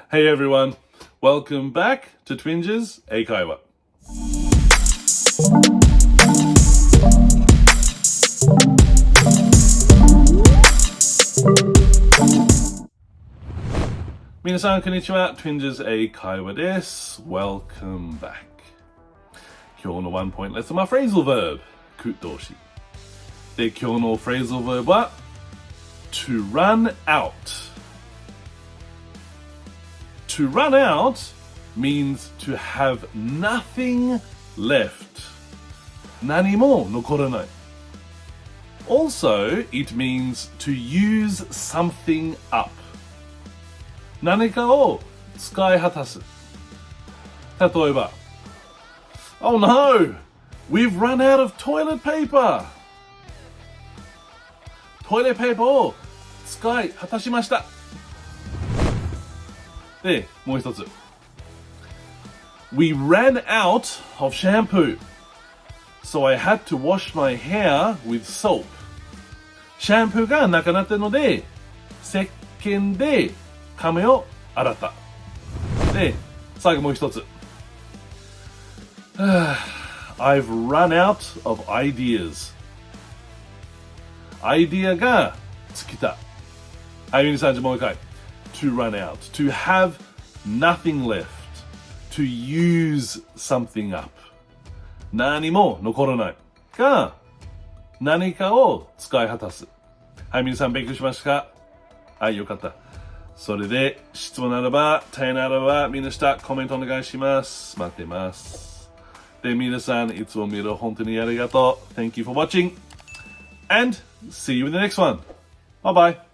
Hey everyone, welcome back to Twinges 英会話。皆さんこんにちは。Twinges 英会話です。Welcome back。今日のワンポイントレッスンは Phrasal Verb 句動詞。で、今日の Phrasal Verb は to run out。To run out means to have nothing left. 何も残らない。Also, it means to use something up. 何かを使い果たす。例えば、Oh no! We've run out of toilet paper! トイレペーパーを使い果たしました。で、もう一つ。We ran out of shampoo. So I had to wash my hair with soap. シャンプーがなくなったので、石鹸で髪を洗った。で、最後もう一つ。I've run out of ideas. アイディアが尽きた。はい、皆さん、もう一回。To run out. To have nothing left. To use something up. 何も残らない。が、何かを使い果たす。はい、皆さん勉強しましたか？はい、よかった。それで、質問ならば、問いならば、みんな下、コメントお願いします。待ってます。で、皆さん、いつも見る本当にありがとう。Thank you for watching. And see you in the next one. Bye bye.